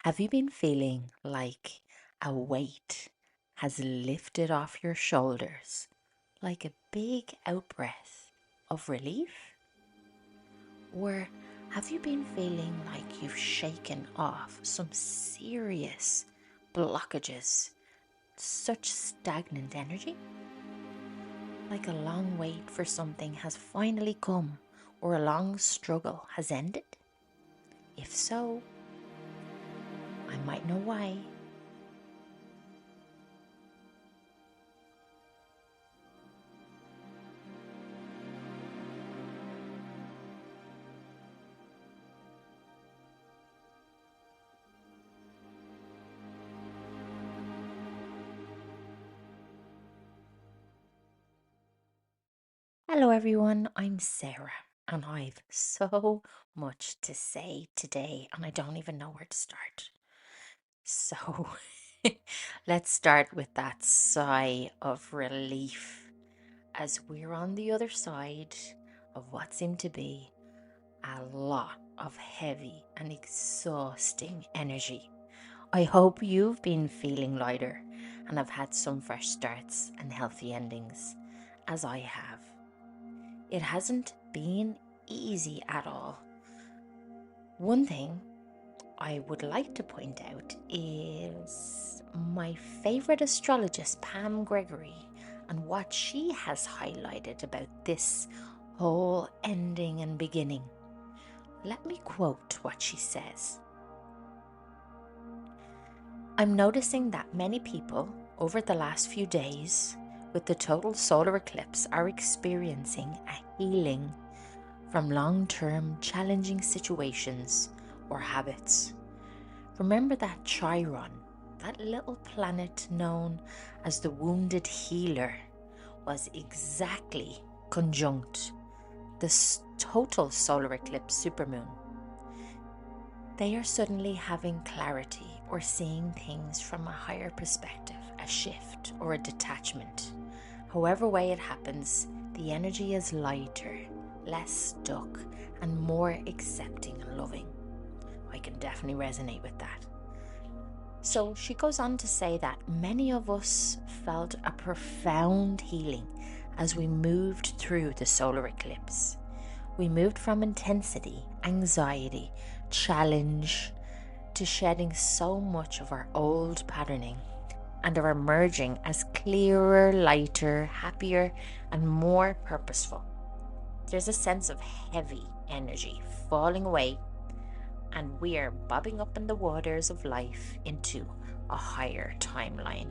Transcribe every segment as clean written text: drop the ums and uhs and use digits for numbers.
Have you been feeling like a weight has lifted off your shoulders, like a big outbreath of relief? Or have you been feeling like you've shaken off some serious blockages, such stagnant energy? Like a long wait for something has finally come, or a long struggle has ended? If so, I might know why. Hello everyone, I'm Sarah and I've so much to say today and I don't even know where to start. So let's start with that sigh of relief as we're on the other side of what seemed to be a lot of heavy and exhausting energy. I hope you've been feeling lighter and have had some fresh starts and healthy endings, as I have. It hasn't been easy at all. One thing I would like to point out is my favourite astrologist, Pam Gregory, and what she has highlighted about this whole ending and beginning. Let me quote what she says. I'm noticing that many people over the last few days with the total solar eclipse are experiencing a healing from long-term challenging situations or habits. Remember that Chiron, that little planet known as the wounded healer, was exactly conjunct the total solar eclipse supermoon. They are suddenly having clarity or seeing things from a higher perspective, a shift or a detachment. However way it happens, the energy is lighter, less stuck, and more accepting and loving. I can definitely resonate with that. So she goes on to say that many of us felt a profound healing as we moved through the solar eclipse. We moved from intensity, anxiety, challenge, to shedding so much of our old patterning and are emerging as clearer, lighter, happier, and more purposeful. There's a sense of heavy energy falling away, and we are bobbing up in the waters of life into a higher timeline.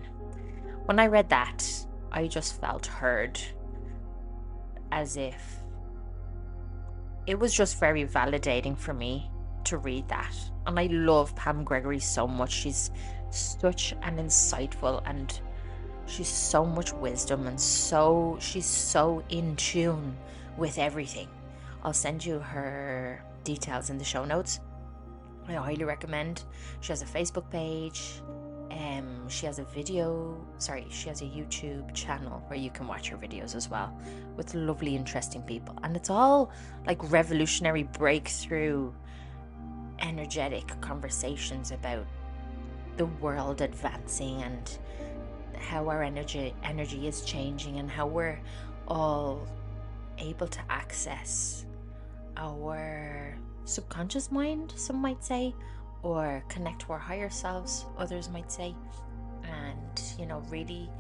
When I read that, I just felt heard, as if it was just very validating for me to read that. And I love Pam Gregory so much. She's such an insightful, and she's so much wisdom, and she's so in tune with everything. I'll send you her details in the show notes. I highly recommend. She has a Facebook page. She has a YouTube channel where you can watch her videos as well, with lovely, interesting people. And it's all like revolutionary breakthrough energetic conversations about the world advancing and how our energy is changing, and how we're all able to access our subconscious mind, some might say, or connect to our higher selves, others might say. And really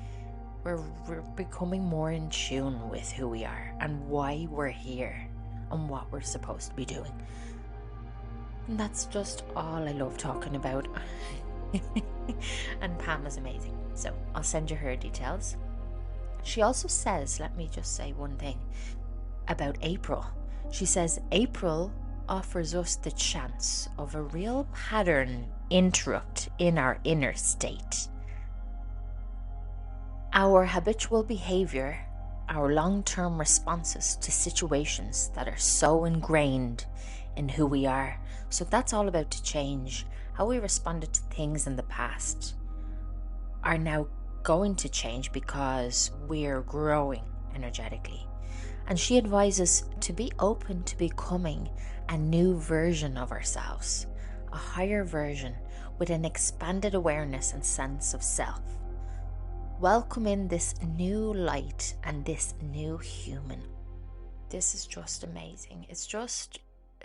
we're becoming more in tune with who we are and why we're here and what we're supposed to be doing. And that's just all I love talking about. And Pam is amazing, so I'll send you her details. She also says, let me just say one thing about April. She says April offers us the chance of a real pattern interrupt in our inner state. Our habitual behavior, our long-term responses to situations that are so ingrained in who we are. So that's all about to change. How we responded to things in the past are now going to change because we're growing energetically. And she advises to be open to becoming a new version of ourselves, a higher version, with an expanded awareness and sense of self. Welcome in this new light and this new human. This is just amazing. It's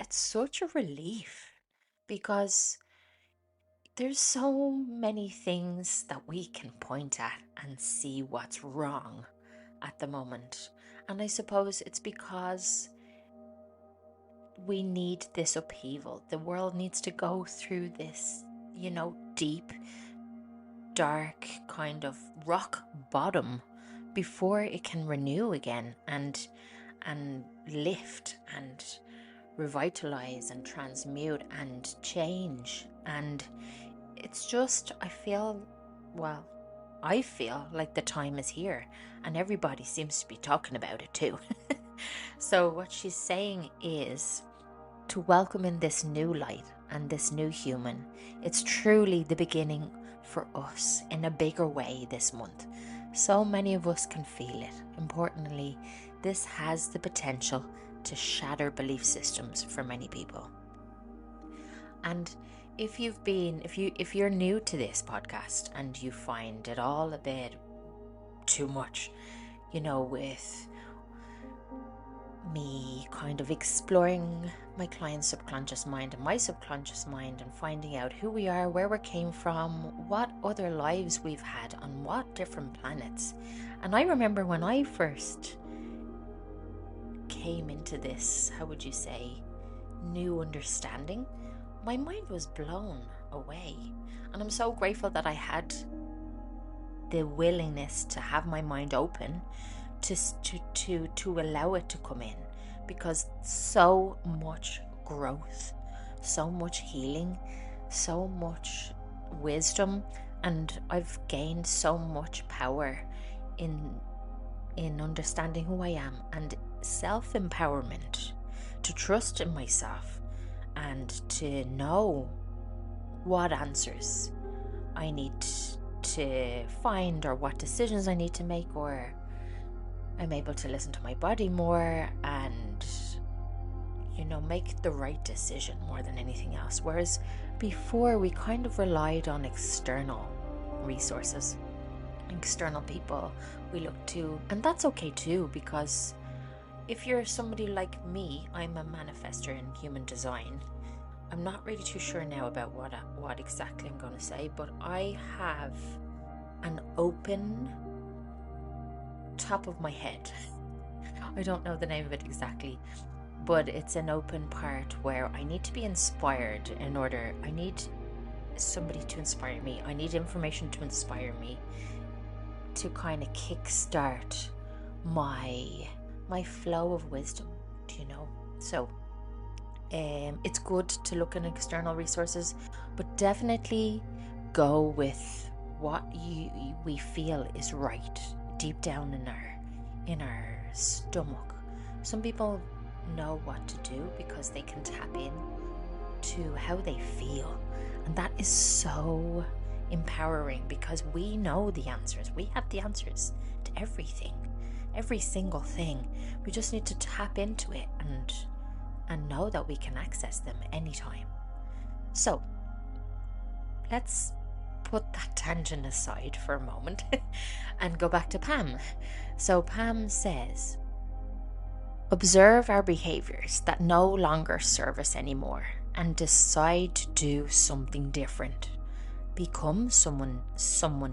such a relief, because there's so many things that we can point at and see what's wrong at the moment. And I suppose it's because we need this upheaval. The world needs to go through this, deep, dark kind of rock bottom before it can renew again and lift and revitalize and transmute and change. And it's just, I feel like the time is here, and everybody seems to be talking about it too. So what she's saying is to welcome in this new light and this new human. It's truly the beginning for us in a bigger way this month. So many of us can feel it. Importantly, this has the potential to shatter belief systems for many people. And if you're new to this podcast and you find it all a bit too much, with me kind of exploring my client's subconscious mind and my subconscious mind and finding out who we are, where we came from, what other lives we've had on what different planets. And I remember when I first came into this, how would you say, new understanding, my mind was blown away. And I'm so grateful that I had the willingness to have my mind open to allow it to come in, because so much growth, so much healing, so much wisdom, and I've gained so much power in understanding who I am, and self-empowerment, to trust in myself and to know what answers I need to find, or what decisions I need to make, or I'm able to listen to my body more and, make the right decision more than anything else. Whereas before, we kind of relied on external resources, external people we look to. And that's okay too, because if you're somebody like me, I'm a manifestor in human design. I'm not really too sure now about what exactly I'm going to say, but I have an open top of my head. I don't know the name of it exactly, but it's an open part where I need to be inspired I need somebody to inspire me. I need information to inspire me to kind of kickstart my flow of wisdom, So it's good to look at external resources, but definitely go with what we feel is right deep down in our stomach. Some people know what to do because they can tap in to how they feel, and that is so empowering, because we know the answers. We have the answers to everything, every single thing. We just need to tap into it and know that we can access them anytime. So let's put that tangent aside for a moment and go back to Pam. So Pam says, observe our behaviors that no longer serve us anymore and decide to do something different. Become someone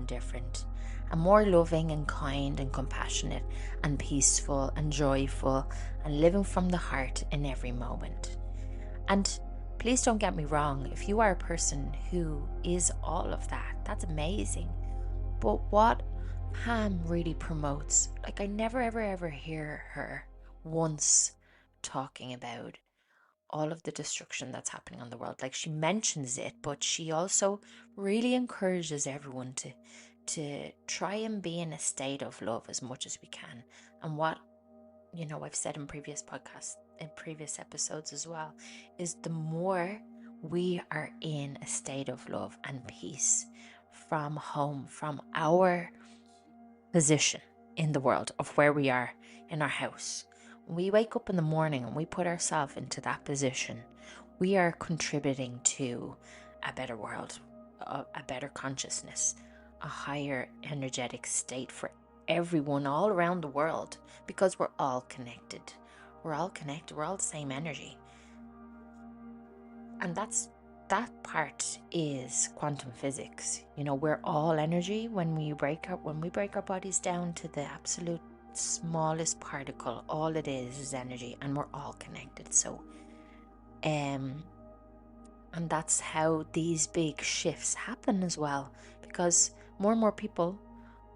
different, and more loving and kind and compassionate and peaceful and joyful and living from the heart in every moment. And please don't get me wrong, if you are a person who is all of that, that's amazing. But what Pam really promotes, like, I never ever hear her once talking about all of the destruction that's happening on the world. Like, she mentions it, but she also really encourages everyone to try and be in a state of love as much as we can. And what, I've said in previous podcasts, in previous episodes as well, is the more we are in a state of love and peace from home, from our position in the world of where we are in our house. When we wake up in the morning and we put ourselves into that position, we are contributing to a better world. a better consciousness, a higher energetic state for everyone all around the world, because we're all connected. We're all connected. We're all the same energy. And that part is quantum physics. We're all energy. When we break our bodies down to the absolute smallest particle, all it is energy, and we're all connected. So and that's how these big shifts happen as well, because more and more people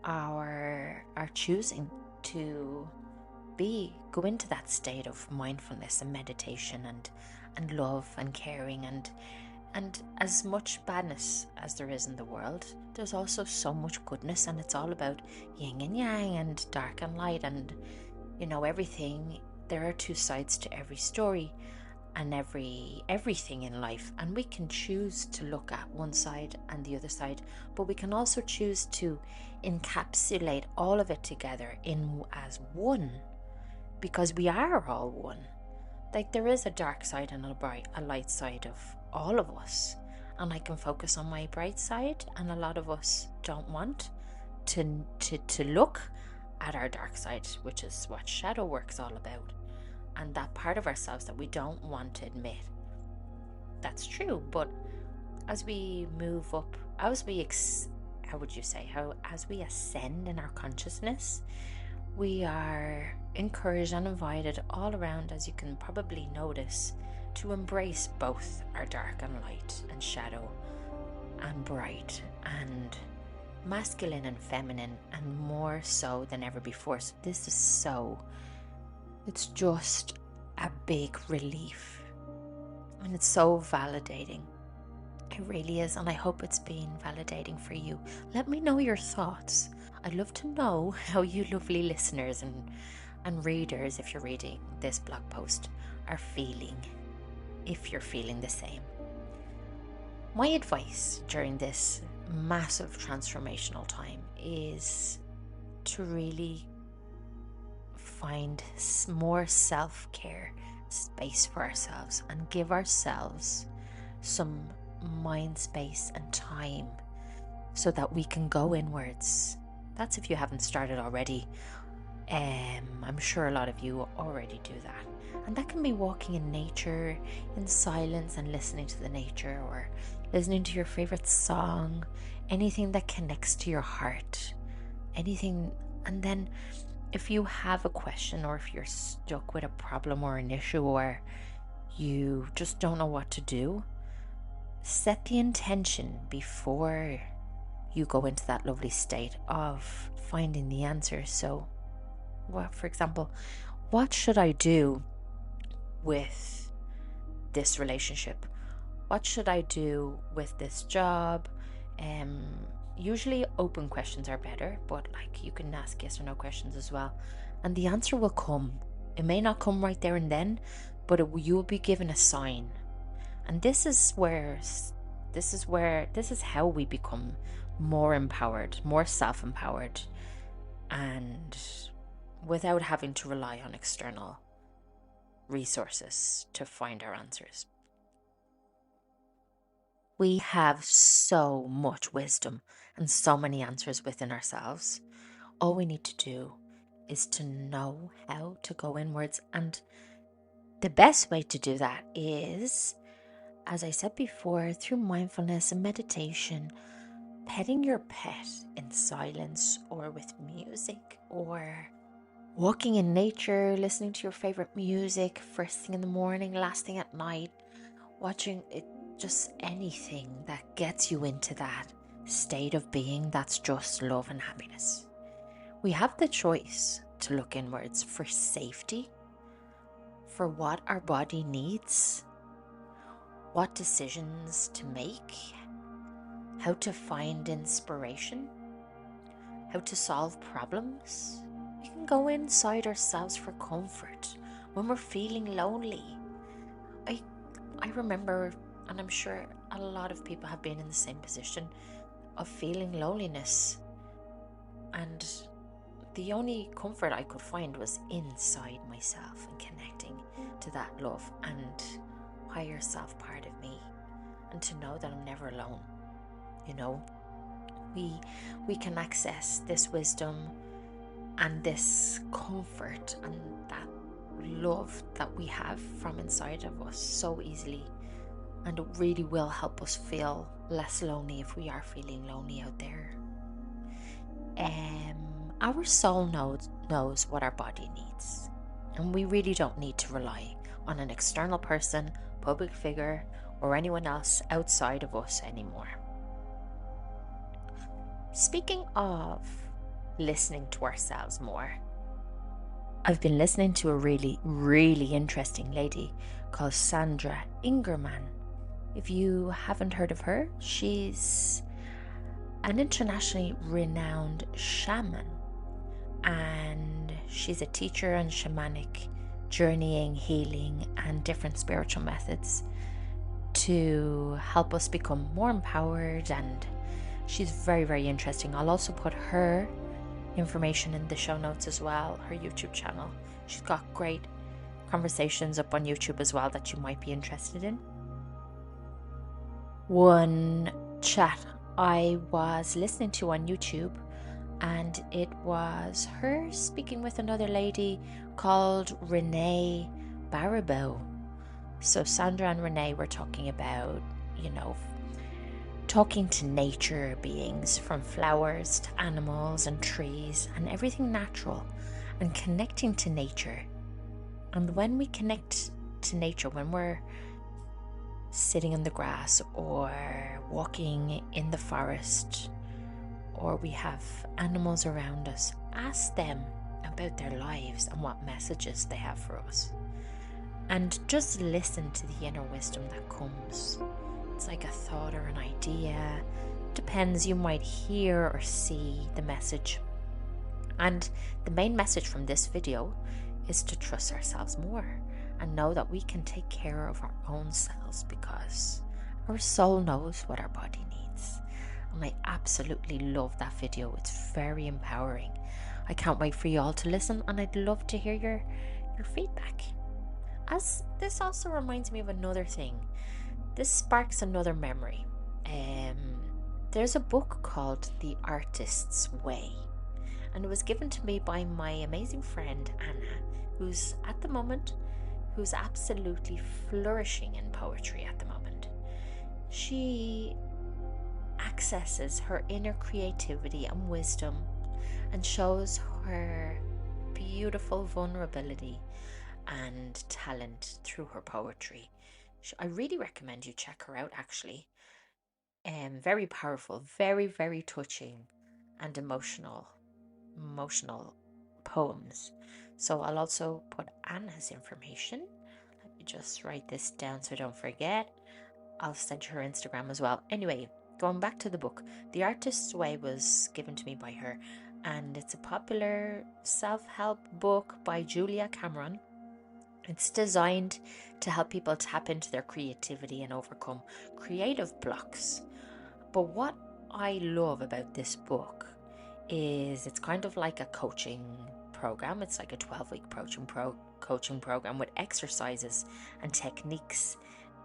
are choosing to go into that state of mindfulness and meditation and love and caring, and as much badness as there is in the world, there's also so much goodness, and it's all about yin and yang and dark and light, and everything. There are two sides to every story and everything in life, and we can choose to look at one side and the other side, but we can also choose to encapsulate all of it together as one, because we are all one. Like, there is a dark side and a light side of all of us, and I can focus on my bright side, and a lot of us don't want to look at our dark side, which is what shadow work's all about, and that part of ourselves that we don't want to admit. That's true, but as we move up, as we ascend in our consciousness, we are encouraged and invited all around, as you can probably notice, to embrace both our dark and light, and shadow and bright, and masculine and feminine, and more so than ever before. So it's just a big relief, and it's so validating. It really is, and I hope it's been validating for you. Let me know your thoughts. I'd love to know how you lovely listeners and readers, if you're reading this blog post, are feeling, if you're feeling the same. My advice during this massive transformational time is to really find more self-care space for ourselves, and give ourselves some mind space and time so that we can go inwards. That's if you haven't started already. I'm sure a lot of you already do that, and that can be walking in nature in silence and listening to the nature, or listening to your favorite song, anything that connects to your heart, anything. And then if you have a question, or if you're stuck with a problem or an issue, or you just don't know what to do, set the intention before you go into that lovely state of finding the answer. So, for example, what should I do with this relationship? What should I do with this job? Usually open questions are better, but you can ask yes or no questions as well, and the answer will come. It may not come right there and then, but you'll be given a sign. And this is how we become more empowered, more self-empowered, and without having to rely on external resources to find our answers. We have so much wisdom and so many answers within ourselves. All we need to do is to know how to go inwards, and the best way to do that is, as I said before, through mindfulness and meditation, petting your pet in silence or with music, or walking in nature, listening to your favorite music first thing in the morning, last thing at night, watching it, just anything that gets you into that state of being that's just love and happiness. We have the choice to look inwards for safety, for what our body needs, what decisions to make, how to find inspiration, how to solve problems. We can go inside ourselves for comfort when we're feeling lonely. I remember, and I'm sure a lot of people have been in the same position of feeling loneliness, and the only comfort I could find was inside myself and connecting to that love and higher self part of me, and to know that I'm never alone. You know, we can access this wisdom and this comfort and that love that we have from inside of us so easily, and it really will help us feel less lonely if we are feeling lonely out there. Our soul knows what our body needs, and we really don't need to rely on an external person, public figure, or anyone else outside of us anymore. Speaking of listening to ourselves more, I've been listening to a really, really interesting lady called Sandra Ingerman. If you haven't heard of her, she's an internationally renowned shaman, and she's a teacher and shamanic, journeying, healing, and different spiritual methods to help us become more empowered, and she's very, very interesting. I'll also put her information in the show notes as well, her YouTube channel. She's got great conversations up on YouTube as well that you might be interested in. One chat I was listening to on YouTube, and it was her speaking with another lady called Renee Baribeau. So Sandra and Renee were talking about, talking to nature beings, from flowers to animals and trees and everything natural, and connecting to nature. And when we connect to nature, when we're sitting in the grass or walking in the forest, or we have animals around us, ask them about their lives and what messages they have for us. And just listen to the inner wisdom that comes. It's like a thought or an idea. Depends, you might hear or see the message. And the main message from this video is to trust ourselves more and know that we can take care of our own selves, because our soul knows what our body needs. And I absolutely love that video. It's very empowering. I can't wait for you all to listen, and I'd love to hear your feedback. As this also reminds me of another thing. This sparks another memory. There's a book called The Artist's Way, and it was given to me by my amazing friend Anna, who's absolutely flourishing in poetry at the moment. She accesses her inner creativity and wisdom and shows her beautiful vulnerability and talent through her poetry. I really recommend you check her out, actually. Very powerful, very, very touching and emotional poems. So I'll also put Anna's information. Let me just write this down so I don't forget. I'll send you her Instagram as well. Anyway, going back to the book, The Artist's Way was given to me by her, and it's a popular self-help book by Julia Cameron. It's designed to help people tap into their creativity and overcome creative blocks. But what I love about this book is it's kind of like a coaching program. It's like a 12-week coaching program with exercises and techniques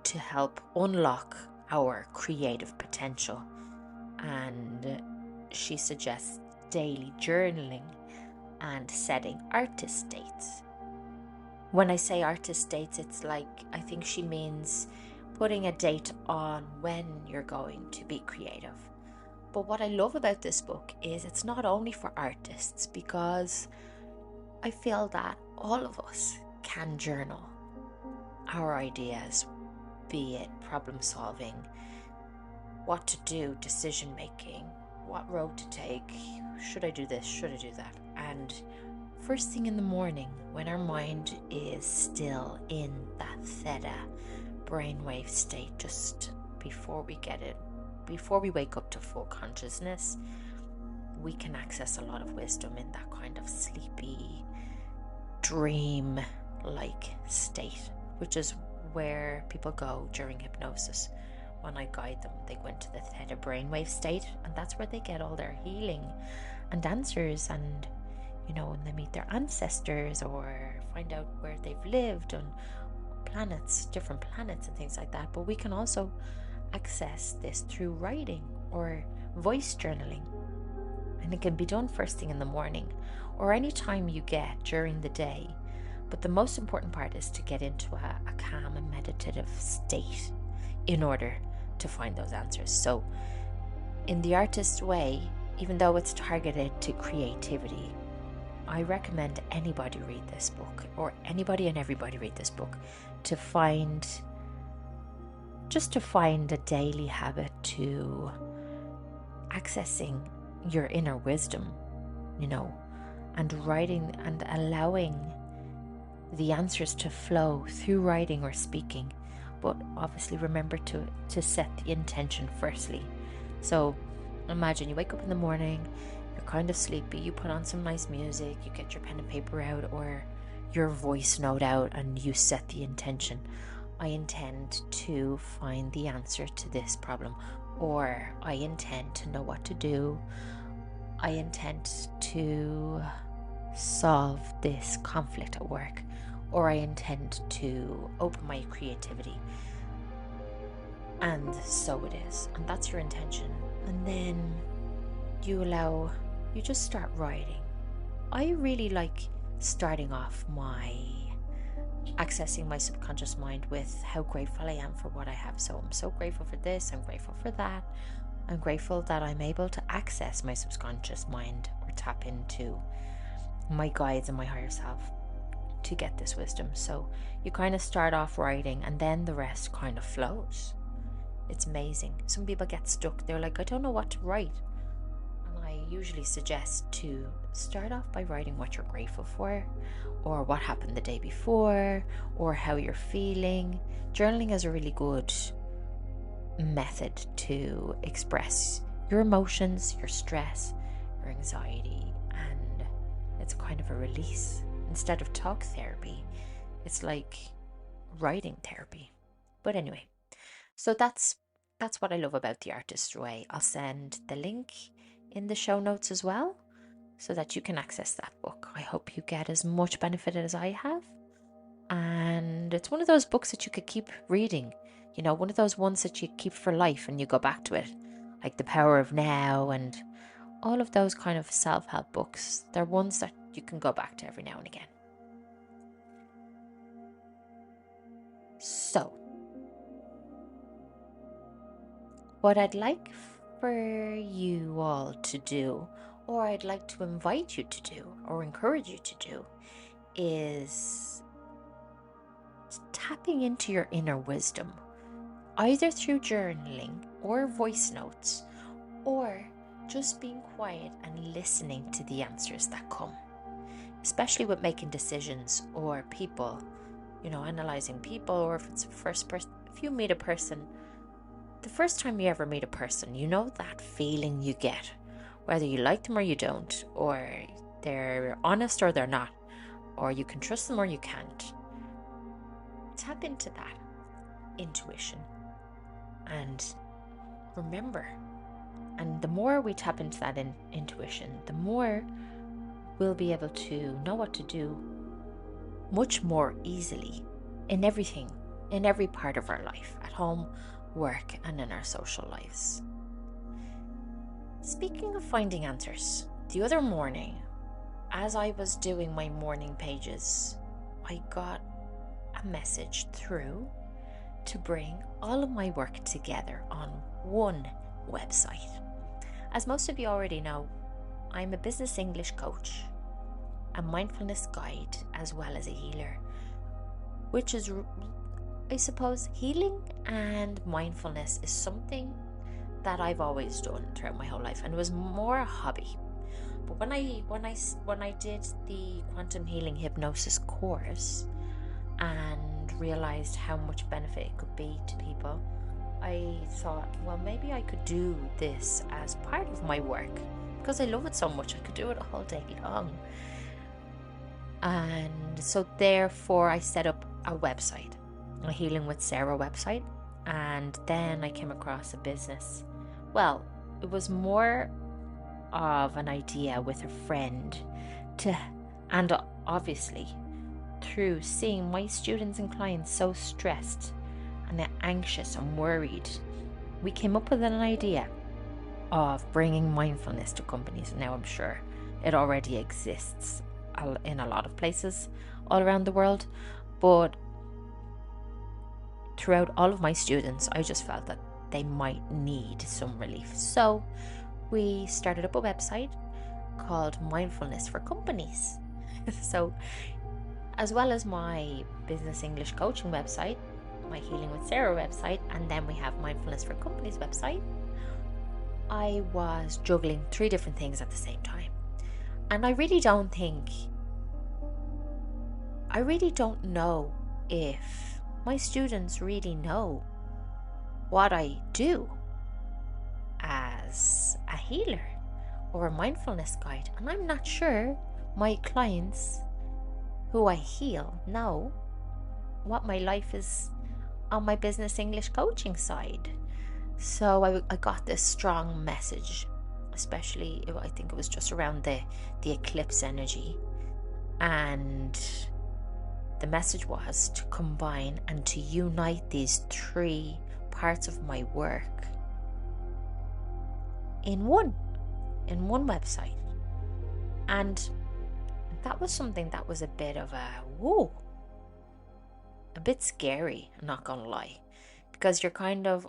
to help unlock our creative potential. And she suggests daily journaling and setting artist dates. When I say artist dates, it's like, I think she means putting a date on when you're going to be creative. But what I love about this book is it's not only for artists, because I feel that all of us can journal our ideas, be it problem solving, what to do, decision making, what road to take, should I do this, should I do that. And first thing in the morning, when our mind is still in that theta brainwave state, just before we wake up to full consciousness, we can access a lot of wisdom in that kind of sleepy, dream-like state, which is where people go during hypnosis. When I guide them, they go into the theta brainwave state, and that's where they get all their healing and answers, and when they meet their ancestors or find out where they've lived on planets, different planets and things like that. But we can also access this through writing or voice journaling. And it can be done first thing in the morning or any time you get during the day. But the most important part is to get into a calm and meditative state in order to find those answers. So in The Artist Way, even though it's targeted to creativity, I recommend anybody read this book, or anybody and everybody read this book, to find a daily habit to accessing your inner wisdom, and writing and allowing the answers to flow through writing or speaking. But obviously remember to set the intention firstly. So imagine you wake up in the morning, you're kind of sleepy, you put on some nice music, you get your pen and paper out or your voice note out, and you set the intention. I intend to find the answer to this problem, or I intend to know what to do. I intend to solve this conflict at work, or I intend to open my creativity. And so it is. And that's your intention. And then you just start writing. I really like starting off accessing my subconscious mind with how grateful I am for what I have. So I'm so grateful for this, I'm grateful for that. I'm grateful that I'm able to access my subconscious mind or tap into my guides and my higher self to get this wisdom. So you kind of start off writing and then the rest kind of flows. It's amazing. Some people get stuck. They're like, I don't know what to write. And I usually suggest to start off by writing what you're grateful for, or what happened the day before, or how you're feeling. Journaling is a really good method to express your emotions, your stress, your anxiety, and it's kind of a release. Instead of talk therapy, it's like writing therapy. But anyway, so that's what I love about The Artist Way. I'll send the link in the show notes as well, so that you can access that book. I hope you get as much benefit as I have. And it's one of those books that you could keep reading, one of those ones that you keep for life and you go back to it, like The Power of Now and all of those kind of self-help books. They're ones that you can go back to every now and again. So, what I'd like for you all to do, or I'd like to invite you to do, or encourage you to do, is tapping into your inner wisdom, either through journaling or voice notes, or just being quiet and listening to the answers that come, especially with making decisions or people, analyzing people, or if it's the first person, if you meet a person, the first time you ever meet a person, that feeling you get, whether you like them or you don't, or they're honest or they're not, or you can trust them or you can't. Tap into that intuition and remember. And the more we tap into that intuition, the more we'll be able to know what to do much more easily in everything, in every part of our life, at home, work, and in our social lives. Speaking of finding answers, the other morning, as I was doing my morning pages, I got a message through to bring all of my work together on one website. As most of you already know, I'm a business English coach, a mindfulness guide, as well as a healer, which is, I suppose, healing and mindfulness is something that I've always done throughout my whole life, and it was more a hobby. But when I did the quantum healing hypnosis course and realized how much benefit it could be to people, I thought, well, maybe I could do this as part of my work, because I love it so much. I could do it all day long. And so therefore I set up a website, a Healing with Sarah website, and then I came across a business. Well, it was more of an idea with a friend and obviously through seeing my students and clients so stressed and anxious and worried, we came up with an idea of bringing mindfulness to companies. Now, I'm sure it already exists in a lot of places all around the world, but throughout all of my students, I just felt that they might need some relief. So we started up a website called Mindfulness for Companies. So, as well as my business English coaching website, my Healing with Sarah website, and then we have Mindfulness for Companies website, I was juggling 3 different things at the same time. And I really don't know if my students really know what I do as a healer or a mindfulness guide. And I'm not sure my clients who I heal know what my life is on my business English coaching side. So I got this strong message, especially I think it was just around the eclipse energy, and the message was to combine and to unite these 3 parts of my work in one website. And that was something that was a bit of a bit scary, I'm not gonna lie, because you're kind of,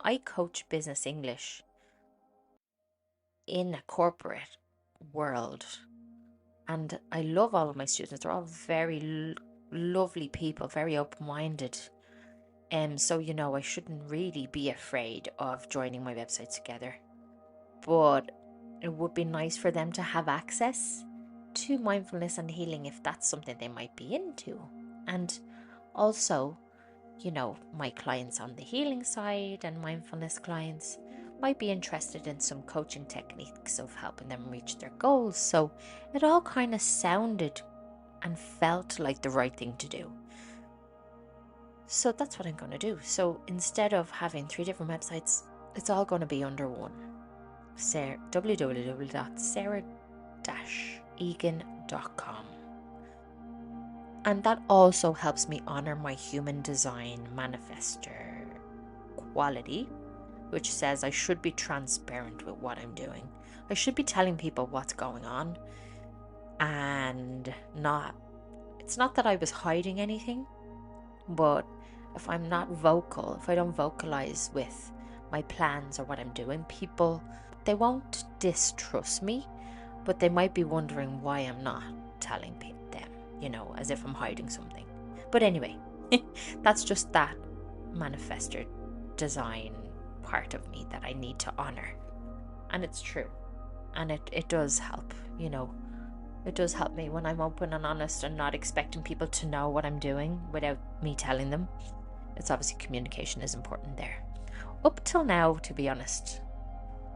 I coach business English in a corporate world, and I love all of my students. They're all very lovely people, very open-minded, so I shouldn't really be afraid of joining my websites together. But it would be nice for them to have access to mindfulness and healing if that's something they might be into. And also, my clients on the healing side and mindfulness clients might be interested in some coaching techniques of helping them reach their goals. So it all kind of sounded and felt like the right thing to do. So that's what I'm going to do. So instead of having 3 different websites, it's all going to be under one. www.sarah-egan.com. And that also helps me honor my human design manifestor quality, which says I should be transparent with what I'm doing. I should be telling people what's going on, and it's not that I was hiding anything, but if I'm not vocal, if I don't vocalize with my plans or what I'm doing, people, they won't distrust me, but they might be wondering why I'm not telling them, as if I'm hiding something. But anyway, that's just that manifestor design part of me that I need to honor. And it's true. And it does help, It does help me when I'm open and honest and not expecting people to know what I'm doing without me telling them. It's obviously communication is important there. Up till now, to be honest,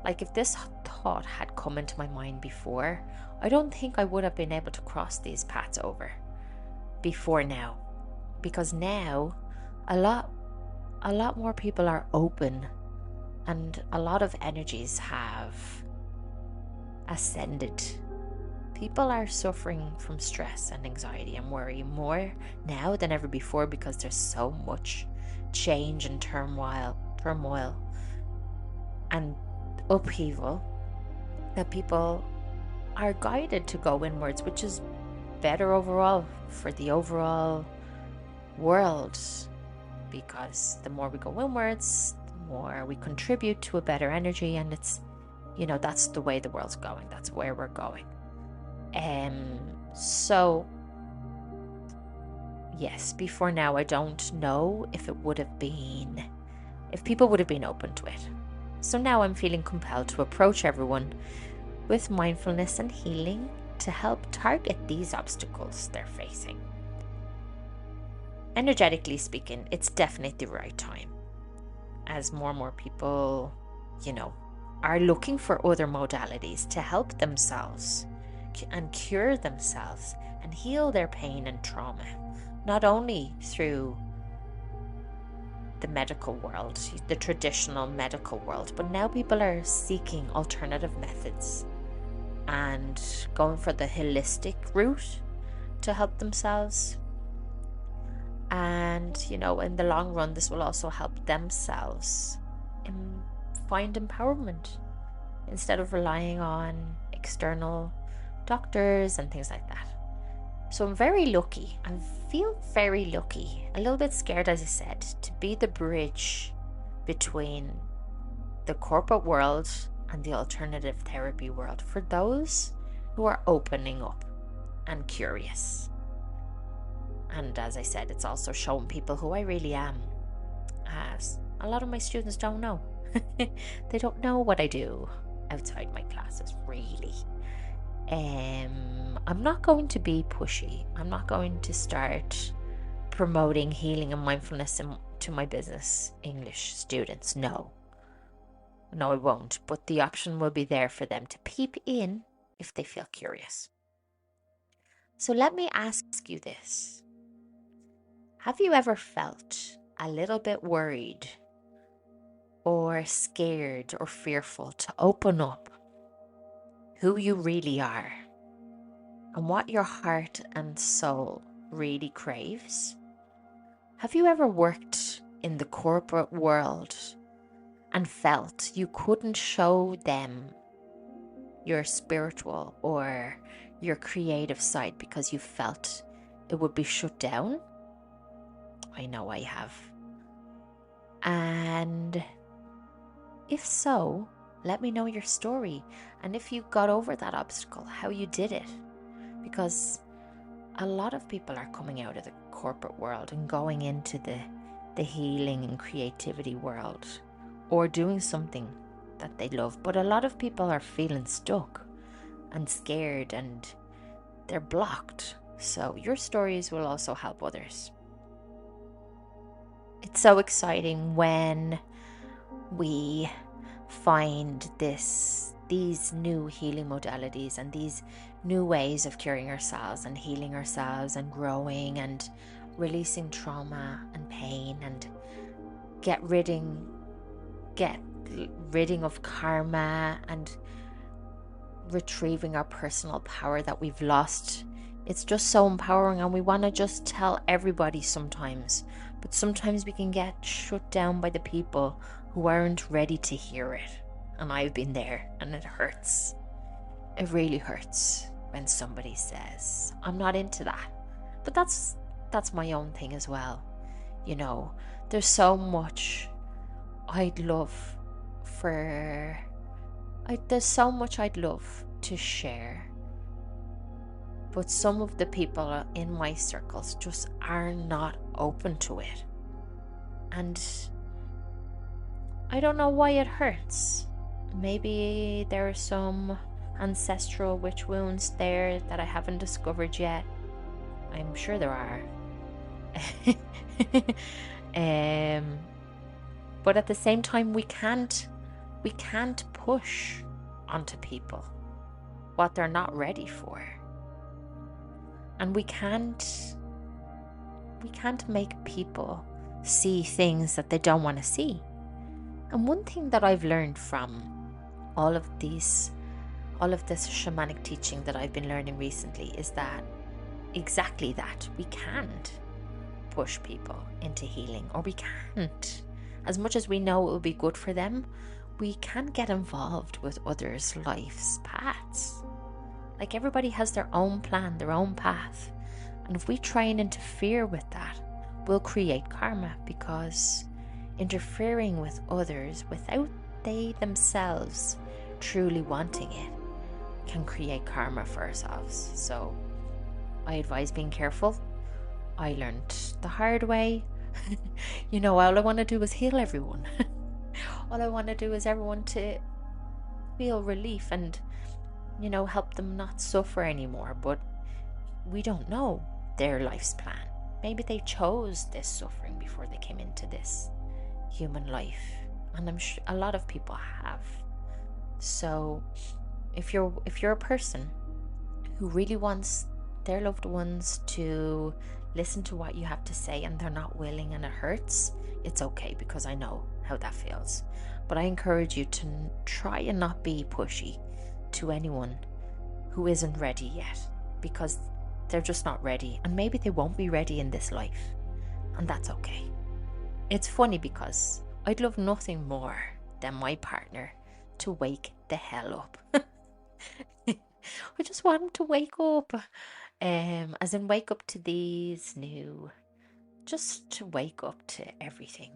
like if this thought had come into my mind before, I don't think I would have been able to cross these paths over before now. Because now a lot more people are open, and a lot of energies have ascended. People are suffering from stress and anxiety and worry more now than ever before, because there's so much change and turmoil and upheaval that people are guided to go inwards, which is better overall for the overall world, because the more we go inwards, the more we contribute to a better energy, and it's, that's the way the world's going, that's where we're going. So yes, before now, I don't know if people would have been open to it. So now I'm feeling compelled to approach everyone with mindfulness and healing to help target these obstacles they're facing. Energetically speaking, it's definitely the right time, as more and more people, are looking for other modalities to help themselves and cure themselves and heal their pain and trauma, not only through the medical world, the traditional medical world, but now people are seeking alternative methods and going for the holistic route to help themselves. And, in the long run, this will also help themselves find empowerment instead of relying on external doctors and things like that. So I'm very lucky. I feel very lucky, a little bit scared, as I said, to be the bridge between the corporate world and the alternative therapy world for those who are opening up and curious. And as I said, it's also showing people who I really am, as a lot of my students don't know. They don't know what I do outside my classes, really. I'm not going to be pushy. I'm not going to start promoting healing and mindfulness to my business English students. No, I won't. But the option will be there for them to peep in if they feel curious. So let me ask you this. Have you ever felt a little bit worried or scared or fearful to open up who you really are and what your heart and soul really craves? Have you ever worked in the corporate world and felt you couldn't show them your spiritual or your creative side because you felt it would be shut down? I know I have. And if so, let me know your story, and if you got over that obstacle, how you did it. Because a lot of people are coming out of the corporate world and going into the healing and creativity world, or doing something that they love. But a lot of people are feeling stuck and scared and they're blocked. So your stories will also help others. It's so exciting when we find these new healing modalities and these new ways of curing ourselves and healing ourselves and growing and releasing trauma and pain and get ridding of karma and retrieving our personal power that we've lost. It's just so empowering, and we want to just tell everybody sometimes, but sometimes we can get shut down by the people who aren't ready to hear it. And I've been there, and it hurts. It really hurts when somebody says, I'm not into that. But that's my own thing as well. You know, there's so much I'd love to share. But some of the people in my circles just are not open to it. And I don't know why it hurts. Maybe there are some ancestral witch wounds there that I haven't discovered yet. I'm sure there are. But at the same time, we can't push onto people what they're not ready for. And we can't make people see things that they don't want to see. And one thing that I've learned from all of this shamanic teaching that I've been learning recently is that exactly that. We can't push people into healing, or we can't. As much as we know it will be good for them, we can't get involved with others' life's paths. Like, everybody has their own plan, their own path. And if we try and interfere with that, we'll create karma, because interfering with others without they themselves truly wanting it can create karma for ourselves. So I advise being careful. I learned the hard way. You know, all I want to do is heal everyone. All I want to do is everyone to feel relief and, you know, help them not suffer anymore. But we don't know their life's plan. Maybe they chose this suffering before they came into this human life, and I'm sure a lot of people have. So if you're a person who really wants their loved ones to listen to what you have to say and they're not willing and it hurts, it's okay, because I know how that feels. But I encourage you to try and not be pushy to anyone who isn't ready yet, because they're just not ready, and maybe they won't be ready in this life, and that's okay. It's funny because I'd love nothing more than my partner to wake the hell up. I just want him to wake up. As in wake up to these new, just to wake up to everything.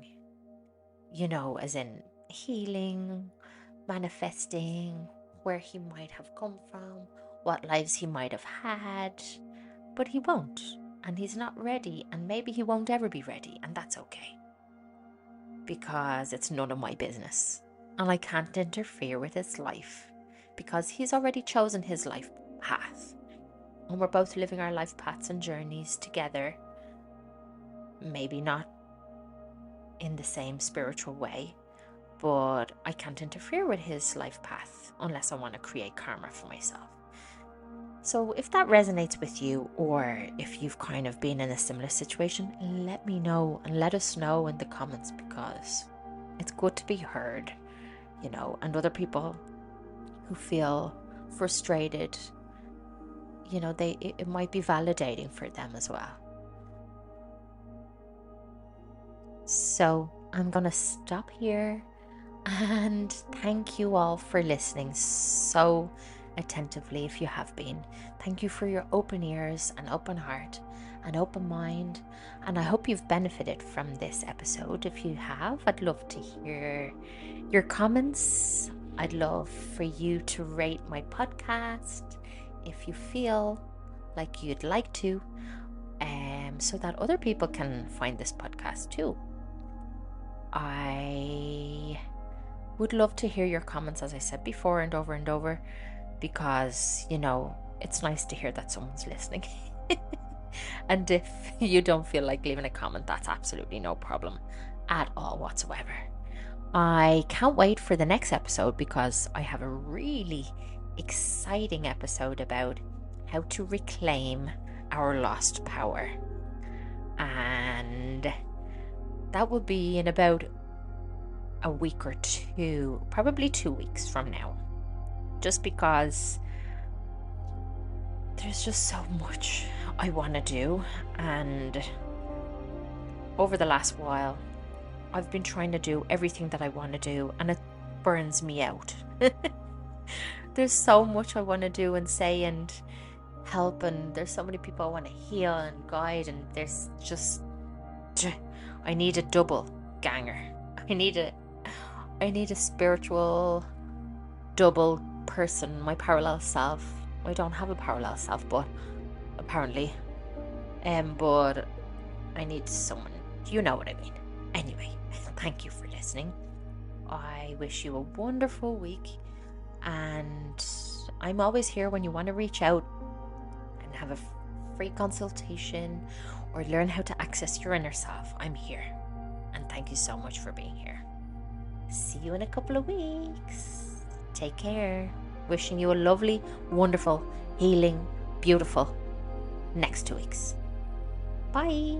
As in healing, manifesting, where he might have come from, what lives he might have had. But he won't, and he's not ready, and maybe he won't ever be ready, and that's okay. Because it's none of my business, and I can't interfere with his life, because he's already chosen his life path, and we're both living our life paths and journeys together. Maybe not in the same spiritual way, but I can't interfere with his life path unless I want to create karma for myself. So if that resonates with you, or if you've kind of been in a similar situation, let me know, and let us know in the comments, because it's good to be heard, and other people who feel frustrated, it might be validating for them as well. So I'm going to stop here, and thank you all for listening so attentively if you have been. Thank you for your open ears and open heart and open mind, and I hope you've benefited from this episode. If you have, I'd love to hear your comments. I'd love for you to rate my podcast if you feel like you'd like to, so that other people can find this podcast too. I would love to hear your comments, as I said before and over, because, it's nice to hear that someone's listening. And if you don't feel like leaving a comment, that's absolutely no problem at all whatsoever. I can't wait for the next episode, because I have a really exciting episode about how to reclaim our lost power. And that will be in about a week or two, probably 2 weeks from now. Just because there's just so much I want to do, and over the last while I've been trying to do everything that I want to do, and it burns me out. There's so much I want to do and say and help, and there's so many people I want to heal and guide, and there's just, I need a double ganger. I need a spiritual double person, my parallel self. I don't have a parallel self, but apparently, but I need someone. You know what I mean. Anyway, thank you for listening. I wish you a wonderful week, and I'm always here when you want to reach out and have a free consultation or learn how to access your inner self. I'm here, and thank you so much for being here. See you in a couple of weeks. Take care. Wishing you a lovely, wonderful, healing, beautiful next 2 weeks. Bye.